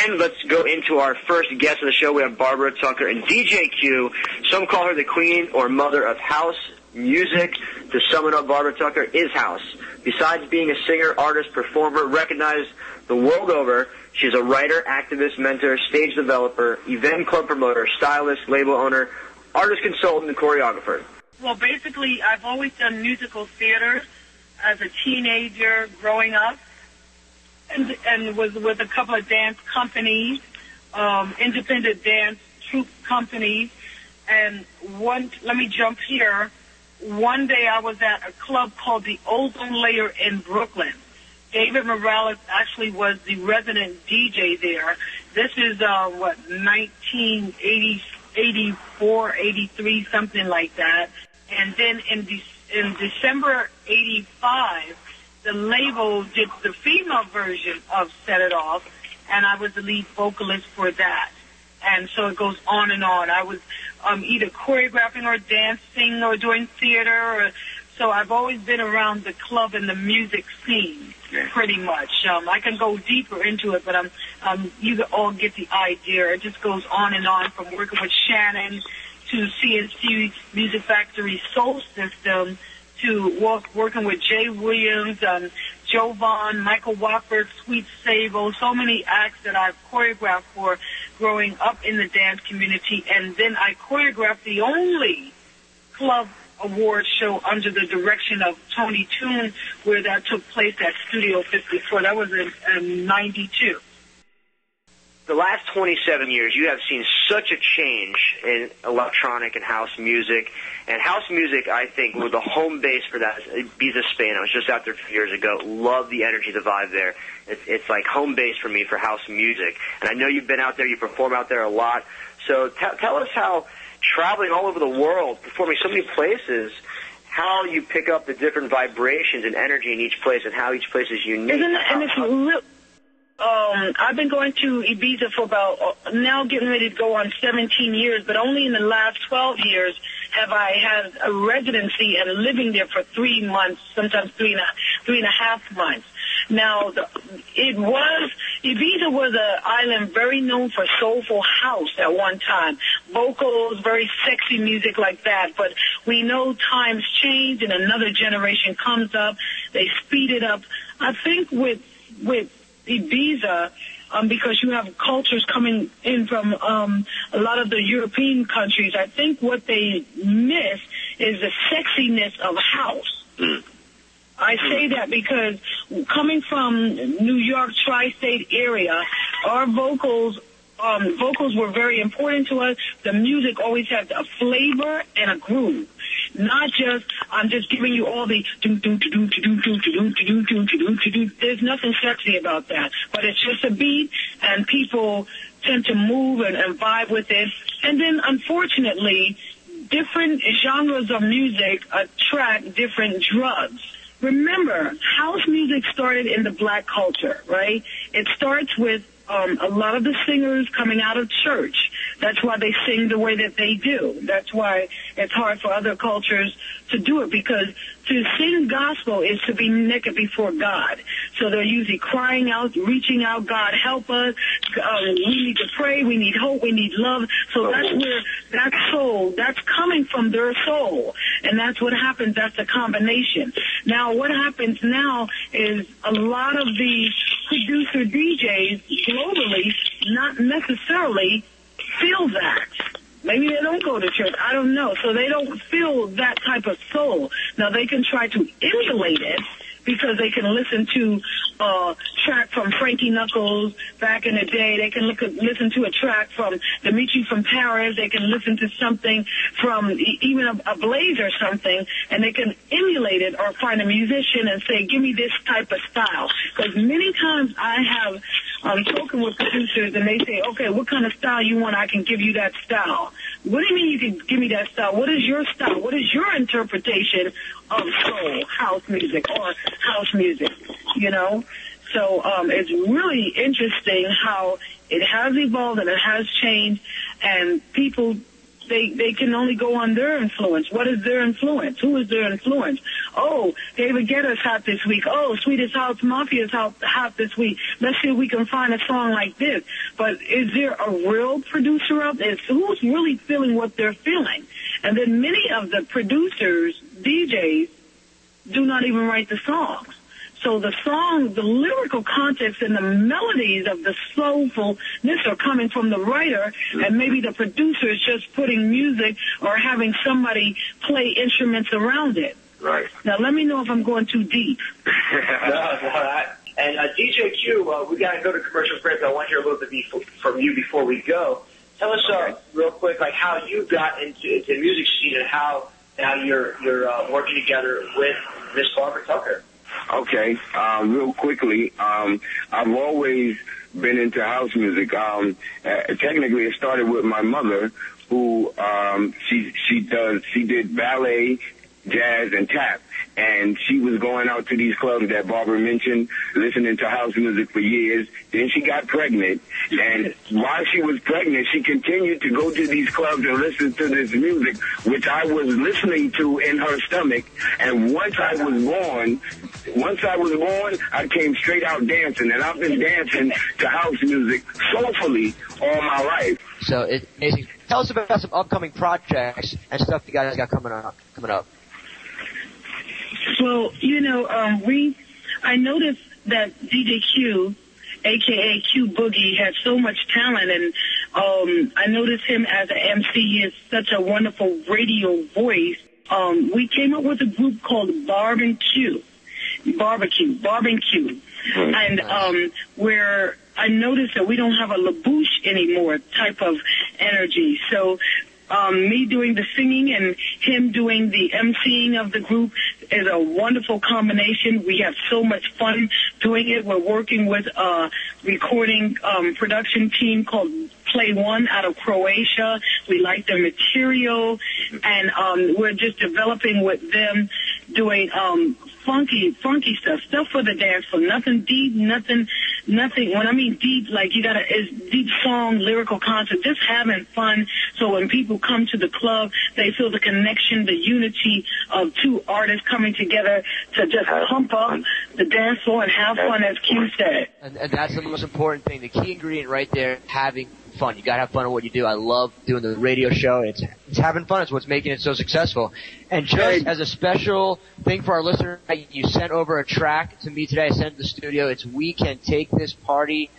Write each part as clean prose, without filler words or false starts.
And let's go into our first guest of the show. We have Barbara Tucker and DJ Q. Some call her the queen or mother of house music. To sum it up, Barbara Tucker is house. Besides being a singer, artist, performer, recognized the world over, she's a writer, activist, mentor, stage developer, event club promoter, stylist, label owner, artist consultant, and choreographer. Well, basically, I've always done musical theater as a teenager growing up, and was with a couple of dance companies, independent dance troupe companies. And let me jump here. One day I was at a club called the Ozone Layer in Brooklyn. David Morales actually was the resident DJ there. This is, 1984, 83, something like that. And then in December 85, the label did the female version of Set It Off, and I was the lead vocalist for that. And so it goes on and on. I was either choreographing or dancing or doing theater. So I've always been around the club and the music scene, pretty much. I can go deeper into it, but you all get the idea. It just goes on and on, from working with Shannon to CNC Music Factory Soul System to working with Jay Williams, Joe Vaughn, Michael Wofford, Sweet Sable, so many acts that I've choreographed for growing up in the dance community. And then I choreographed the only club award show under the direction of Tony Toon, where that took place at Studio 54. That was in 92. The last 27 years, you have seen such a change in electronic and house music. And house music, I think, was the home base for that. Ibiza, Spain. I was just out there a few years ago. Love the energy, the vibe there. It's like home base for me for house music. And I know you've been out there. You perform out there a lot. So tell us how, traveling all over the world, performing so many places, how you pick up the different vibrations and energy in each place and how each place is unique. I've been going to Ibiza for about, now getting ready to go on 17 years, but only in the last 12 years have I had a residency and living there for 3 months, sometimes three and a half months. Now, Ibiza was an island very known for soulful house at one time. Vocals, very sexy music like that. But we know times change and another generation comes up. They speed it up. I think with Ibiza, because you have cultures coming in from a lot of the European countries, I think what they miss is the sexiness of house. I say that because coming from New York tri-state area, our vocals were very important to us. The music always had a flavor and a groove. Not just, I'm just giving you all the there's nothing sexy about that. But it's just a beat, and people tend to move and vibe with it. And then, unfortunately, different genres of music attract different drugs. Remember, house music started in the black culture, right? It starts with a lot of the singers coming out of church. That's why they sing the way that they do. That's why it's hard for other cultures to do it, because to sing gospel is to be naked before God. So they're usually crying out, reaching out, God help us. We need to pray. We need hope. We need love. So that's where that soul, that's coming from their soul. And that's what happens. That's a combination. Now, what happens now is a lot of the producer DJs globally not necessarily feel that. Maybe they don't go to church. I don't know. So they don't feel that type of soul. Now, they can try to emulate it because they can listen to a track from Frankie Knuckles back in the day. They can listen to a track from Dimitri from Paris. They can listen to something from even a Blaze or something, and they can emulate it or find a musician and say, give me this type of style. Because many times I have spoken with producers, and they say, okay, what kind of style you want? I can give you that style. What do you mean you can give me that style? What is your style? What is your interpretation of soul, house music, or house music, you know? So it's really interesting how it has evolved and it has changed, and people they can only go on their influence. What is their influence? Who is their influence? Oh, David Guetta's hot this week. Oh, Swedish House Mafia's hot this week. Let's see if we can find a song like this. But is there a real producer out there? Who's really feeling what they're feeling? And then many of the producers, DJs, do not even write the songs. So the song, the lyrical context and the melodies of the soulfulness are coming from the writer, and maybe the producer is just putting music or having somebody play instruments around it. Right. Now, let me know if I'm going too deep. And DJ Q, we got to go to commercial break. I want to hear a little bit from you before we go. Tell us real quick, like how you got into the music scene and how now you're working together with Miss Barbara Tucker. Okay, real quickly, I've always been into house music. Technically, it started with my mother, who she did ballet, jazz, and tap. And she was going out to these clubs that Barbara mentioned, listening to house music for years. Then she got pregnant. And while she was pregnant, she continued to go to these clubs and listen to this music, which I was listening to in her stomach. And once I was born, I came straight out dancing. And I've been dancing to house music soulfully all my life. So it's amazing. Tell us about some upcoming projects and stuff you guys got coming up. Well, I noticed that DJ Q, a.k.a. Qboogie, had so much talent, and I noticed him as an MC. He has such a wonderful radio voice. We came up with a group called Barbecue, and where I noticed that we don't have a labouche anymore type of energy. So me doing the singing and him doing the emceeing of the group is a wonderful combination. We have so much fun doing it. We're working with a recording production team called Playone out of Croatia. We like their material, and we're just developing with them, doing funky stuff for the dance floor. Nothing deep, nothing. When I mean deep, like it's deep song, lyrical concept, just having fun. So when people come to the club, they feel the connection, the unity of two artists coming together to just pump up the dance floor and have fun, as Q said. And that's the most important thing. The key ingredient right there, having fun. You gotta have fun in what you do. I love doing the radio show. It's having fun. It's what's making it so successful. And just as a special thing for our listeners, you sent over a track to me today. I sent it to the studio. It's We Can Take This Party,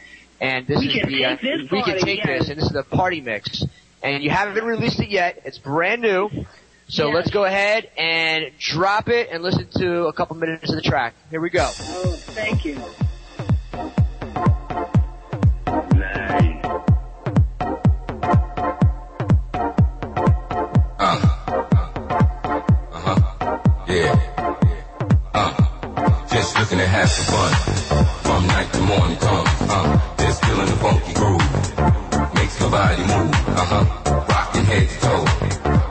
and this is the We Can Take This, and this is the party mix. And you haven't released it yet. It's brand new. So let's go ahead and drop it and listen to a couple minutes of the track. Here we go. Oh, thank you. Just looking to have some fun. From night to morning come. Just feeling the funky groove. Makes my body move. Rocking head to toe.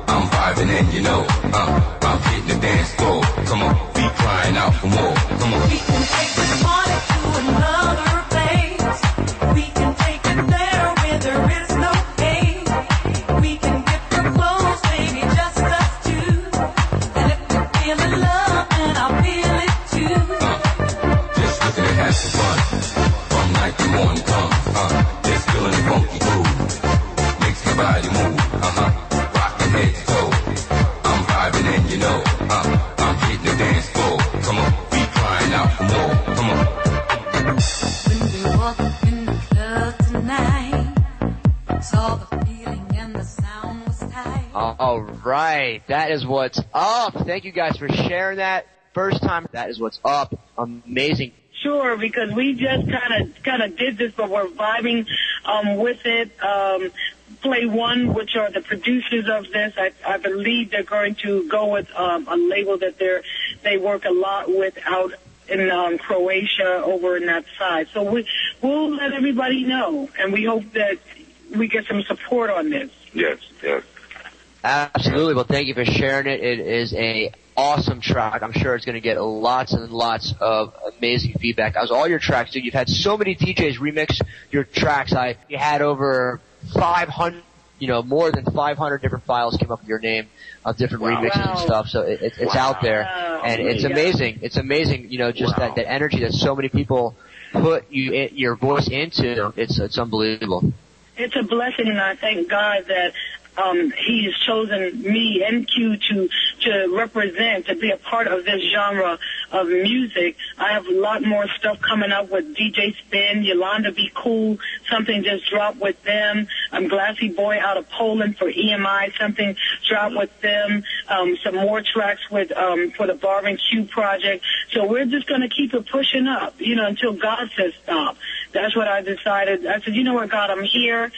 I'm vibing and you know. I'm hitting the dance floor. Come on, be crying out for more. Come on. We can take this party to another place. We can take it there where there is no pain. We can get real close, baby, just us two. And if we're feeling love, then I'll feel it too. Just looking to have some fun. From night to morning come. Just feeling the funky groove. Makes my body move. Rocking head to toe. I'm vibing and you know. I'm hitting the dance floor. Come on, be crying out for more. Come on. When we walk in the club tonight, saw the feeling and the sound was tight. All right. That is what's up. Thank you guys for sharing that. First time. That is what's up. Amazing. Sure, because we just kind of did this, but we're vibing with it. Playone, which are the producers of this, I believe they're going to go with a label that they work a lot with out in Croatia, over in that side. So we'll let everybody know, and we hope that we get some support on this. Yes. Absolutely. Well, thank you for sharing it. It is a awesome track. I'm sure it's going to get lots and lots of amazing feedback. As all your tracks do, you've had so many DJs remix your tracks. You had over 500. more than 500 different files came up with your name of different remixes and stuff. So it's out there, and it's amazing. It's amazing, just that energy that so many people put your voice into. It's unbelievable. It's a blessing, and I thank God that He has chosen me and Q to represent, to be a part of this genre of music. I have a lot more stuff coming up with DJ Spin, Yolanda Be Cool, something just dropped with them. Glassy Boy out of Poland for EMI, something dropped with them. Some more tracks with for the Barb and Q project. So we're just going to keep it pushing up, until God says stop. That's what I decided. I said, you know what, God, I'm here.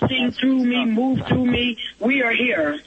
Sing through me, move through me. We are here.